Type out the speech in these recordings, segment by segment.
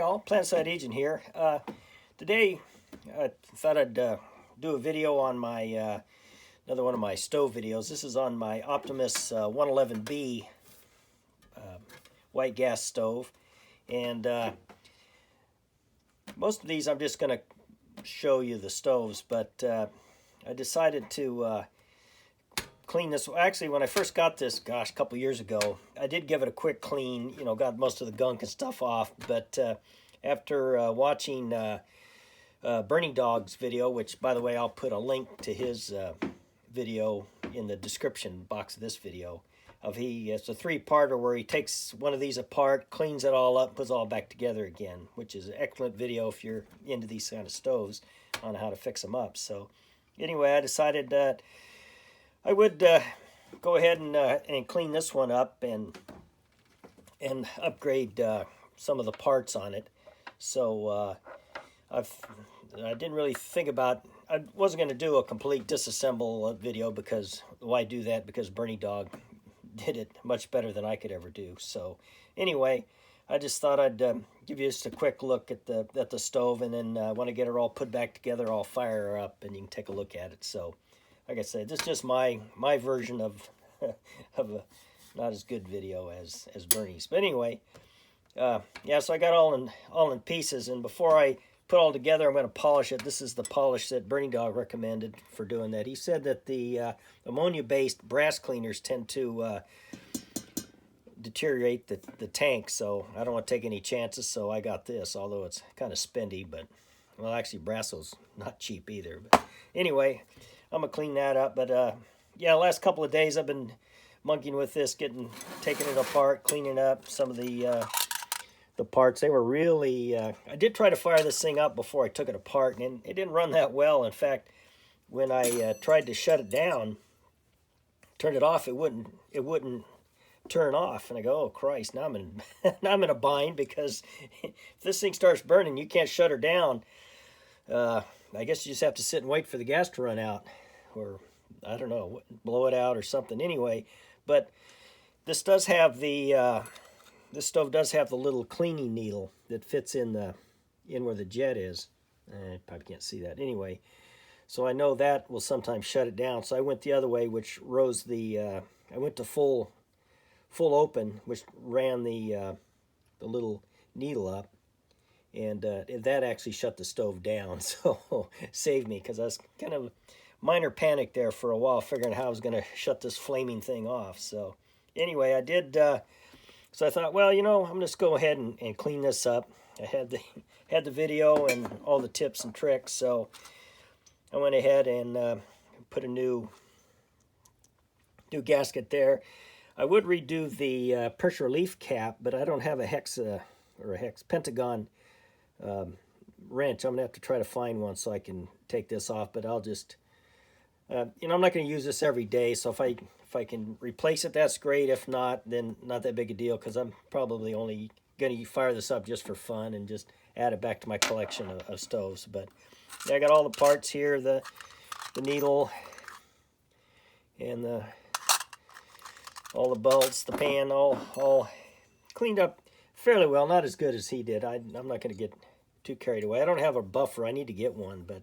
all, Planetside Agent here. Today I thought I'd do a video on my another one of my stove videos. This is on my Optimus 111B white gas stove, and most of these I'm just going to show you the stoves, but I decided to clean this. Actually, when I first got this, gosh, a couple years ago, I did give it a quick clean, you know, got most of the gunk and stuff off, but after watching BernieDawg's video, which, by the way, I'll put a link to his video in the description box of this video, it's a three-parter where he takes one of these apart, cleans it all up, puts it all back together again, which is an excellent video if you're into these kind of stoves on how to fix them up. So anyway, I decided that I would go ahead and clean this one up and upgrade some of the parts on it. So I didn't really think about. I wasn't going to do a complete disassemble video because why do that? Because BernieDawg did it much better than I could ever do. So anyway, I just thought I'd give you just a quick look at the stove, and then when I get it all put back together, I'll fire her up and you can take a look at it. So like I said, this is just my version of of a not as good video as Bernie's. But anyway, yeah, so I got all in pieces, and before I put all together, I'm going to polish it. This is the polish that BernieDawg recommended for doing that. He said that the ammonia-based brass cleaners tend to deteriorate the tank, so I don't want to take any chances, so I got this, although it's kind of spendy, but, well, actually, Brasso's not cheap either. But anyway, I'm going to clean that up. But, yeah, the last couple of days I've been monkeying with this, taking it apart, cleaning up some of the parts. They were really, I did try to fire this thing up before I took it apart, and it didn't run that well. In fact, when I tried to shut it down, turn it off, it wouldn't turn off. And I go, oh Christ, now I'm in a bind, because if this thing starts burning, you can't shut her down. I guess you just have to sit and wait for the gas to run out, or I don't know, blow it out or something. Anyway, but this does have the this stove does have the little cleaning needle that fits in where the jet is. I probably can't see that. Anyway, so I know that will sometimes shut it down. So I went the other way, which rose I went to full open, which ran the little needle up, and that actually shut the stove down. So saved me, because I was kind of minor panic there for a while, figuring how I was going to shut this flaming thing off. So anyway, I did. So I thought, well, you know, I'm just go ahead and clean this up. I had the video and all the tips and tricks, so I went ahead and put a new gasket there. I would redo the pressure relief cap, but I don't have a pentagon wrench. I'm gonna have to try to find one so I can take this off. But I'll just, you know, I'm not gonna use this every day, so if I can replace it, that's great. If not, then not that big a deal, because I'm probably only going to fire this up just for fun and just add it back to my collection of stoves. But yeah, I got all the parts here, the needle, and all the bolts, the pan, all cleaned up fairly well. Not as good as he did. I'm not going to get too carried away. I don't have a buffer. I need to get one, but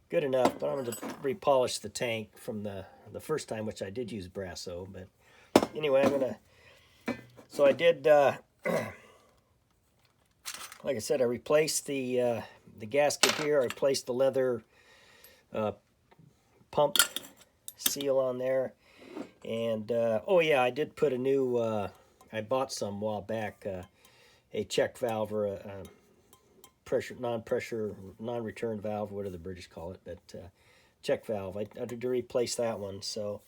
good enough. But I'm going to repolish the tank from the first time, which I did use Brasso. But anyway, I'm going to, so I did, like I said, I replaced the gasket here. I replaced the leather pump seal on there. And, oh yeah, I did put a new, I bought some a while back, a check valve, or a non-return valve, whatever the British call it, but check valve. I did to replace that one. So,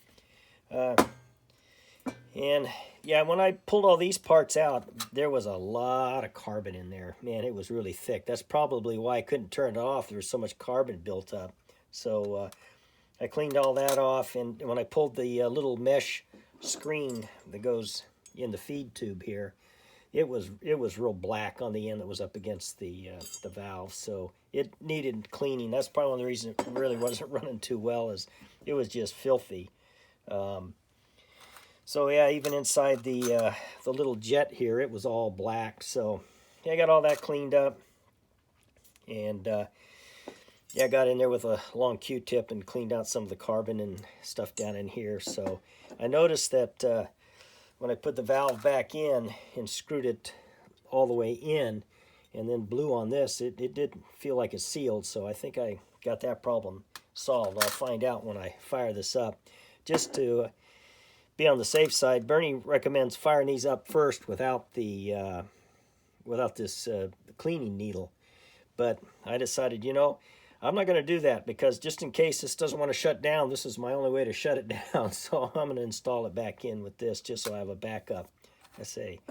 and yeah, when I pulled all these parts out, there was a lot of carbon in there. Man, it was really thick. That's probably why I couldn't turn it off. There was so much carbon built up. So I cleaned all that off, and when I pulled the little mesh screen that goes in the feed tube here, it was real black on the end that was up against the valve, so it needed cleaning. That's probably one of the reasons it really wasn't running too well, is it was just filthy. So yeah, even inside the little jet here, it was all black. So yeah, I got all that cleaned up, and yeah, I got in there with a long Q-tip and cleaned out some of the carbon and stuff down in here. So I noticed that when I put the valve back in and screwed it all the way in and then blew on this, it didn't feel like it's sealed. So I think I got that problem solved. I'll find out when I fire this up. Just to be on the safe side, Bernie recommends firing these up first without the without this cleaning needle. But I decided, you know, I'm not going to do that, because just in case this doesn't want to shut down, this is my only way to shut it down. So I'm going to install it back in with this just so I have a backup, I say.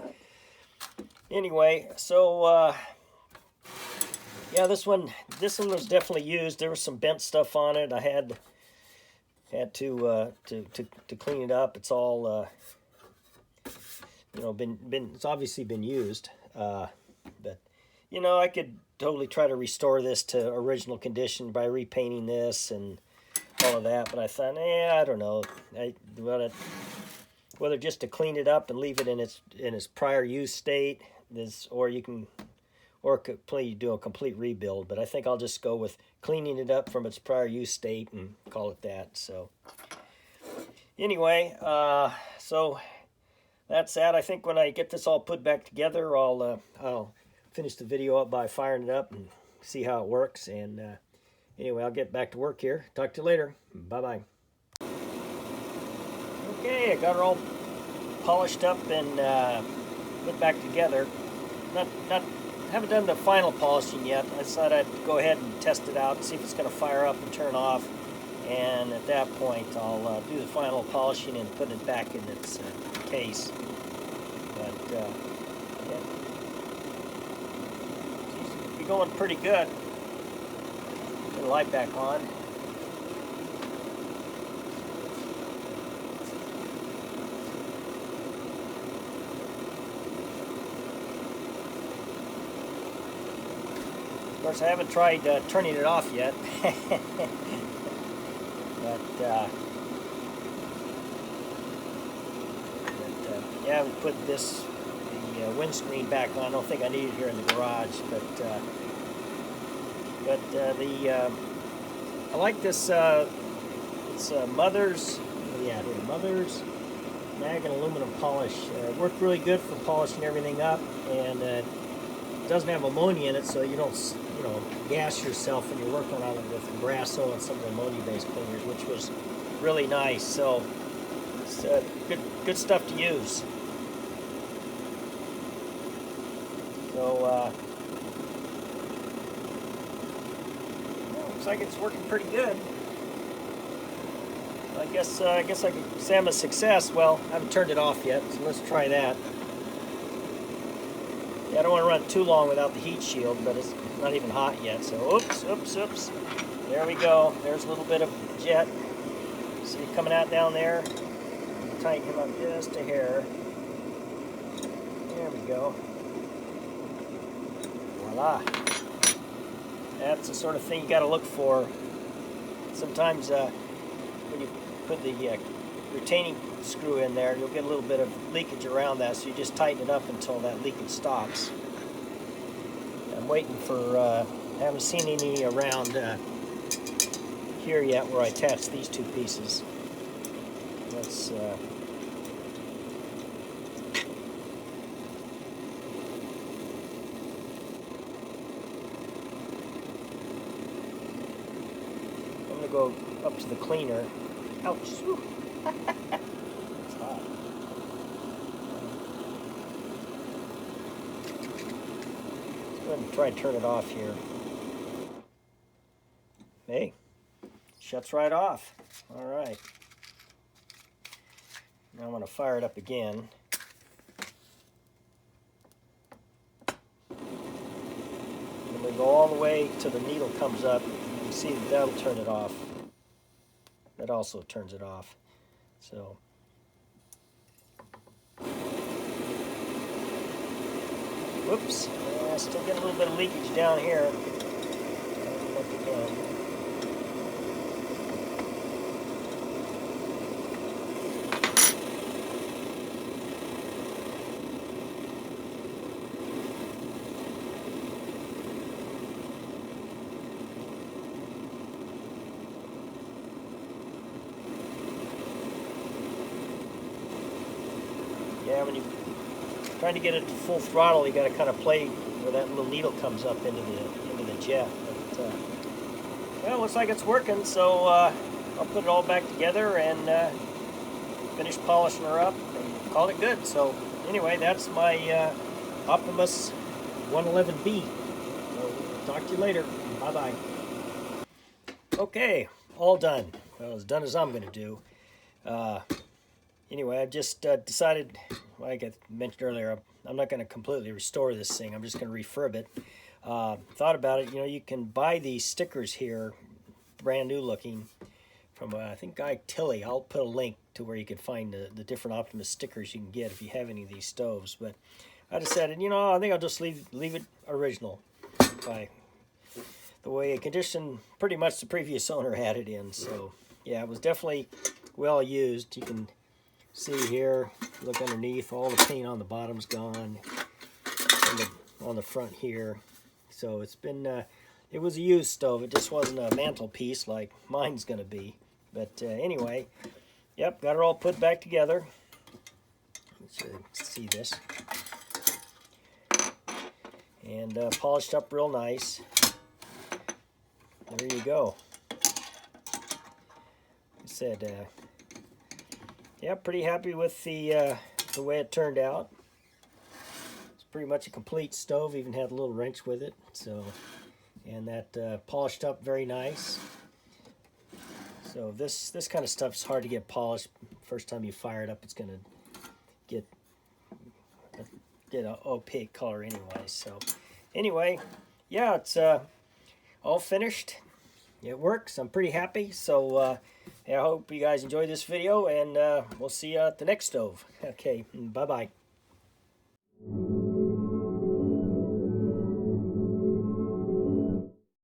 Anyway, so yeah, this one was definitely used. There was some bent stuff on it. I had to clean it up. It's all you know, it's obviously been used, but you know, I could totally try to restore this to original condition by repainting this and all of that. But I thought, I don't know. Whether just to clean it up and leave it in its prior use state, or completely do a complete rebuild. But I think I'll just go with cleaning it up from its prior use state and call it that. So anyway, so that's that. I think when I get this all put back together, I'll finish the video up by firing it up and see how it works. And anyway, I'll get back to work here. Talk to you later. Bye-bye. Okay, I got her all polished up and put back together. Haven't done the final polishing yet. I thought I'd go ahead and test it out and see if it's going to fire up and turn off. And at that point, I'll do the final polishing and put it back in its case. But yeah, seems to be going pretty good. Put the light back on. Of course, I haven't tried turning it off yet. Yeah, I haven't put the windscreen back on. I don't think I need it here in the garage, but I like this. It's Mother's mag and aluminum polish. It worked really good for polishing everything up, and it doesn't have ammonia in it, so you don't gas yourself when you're working on it with Brasso and some of the ammonia-based cleaners, which was really nice. So it's good stuff to use. So looks like it's working pretty good. I guess I could say I'm a success. Well, I haven't turned it off yet, so let's try that. Yeah, I don't want to run too long without the heat shield, but it's not even hot yet. So, oops. There we go. There's a little bit of jet. See it coming out down there? Tighten him up just a hair. There we go. Voila. That's the sort of thing you got to look for. Sometimes when you put the retaining screw in there, you'll get a little bit of leakage around that, so you just tighten it up until that leakage stops. I'm waiting for, I haven't seen any around here yet where I attach these two pieces. Let's I'm going to go up to the cleaner. Ouch! It's hot. Let's go ahead and try and turn it off here. Hey, shuts right off. All right. Now I'm going to fire it up again. And we go all the way till the needle comes up. You can see that'll turn it off. That also turns it off. So whoops, still get a little bit of leakage down here. Look again. Yeah, when you're trying to get it to full throttle, you got to kind of play where that little needle comes up into the jet. But, well, it looks like it's working, so I'll put it all back together and finish polishing her up and call it good. So anyway, that's my Optimus 111B. So talk to you later. Bye-bye. Okay, all done. Well, as done as I'm going to do. Anyway, I just decided, like I mentioned earlier, I'm not going to completely restore this thing. I'm just going to refurb it. Thought about it. You know, you can buy these stickers here, brand new looking, from I think guy Tilley. I'll put a link to where you can find the different Optimus stickers you can get if you have any of these stoves. But I decided, you know, I think I'll just leave it original, by the way condition pretty much the previous owner had it in. So yeah, it was definitely well used. You can see here, look underneath, all the paint on the bottom's gone, on the front here. So it's been it was a used stove. It just wasn't a mantelpiece like mine's gonna be. But anyway, yep, got her all put back together. Let's see this. And polished up real nice. There you go. Like I said, yeah, pretty happy with the way it turned out. It's pretty much a complete stove. Even had a little wrench with it. So, and that polished up very nice. So this kind of stuff's hard to get polished. First time you fire it up, it's gonna get an opaque color anyway. So anyway, yeah, it's all finished. It works. I'm pretty happy. So yeah, I hope you guys enjoyed this video, and we'll see you at the next stove. Okay, bye-bye.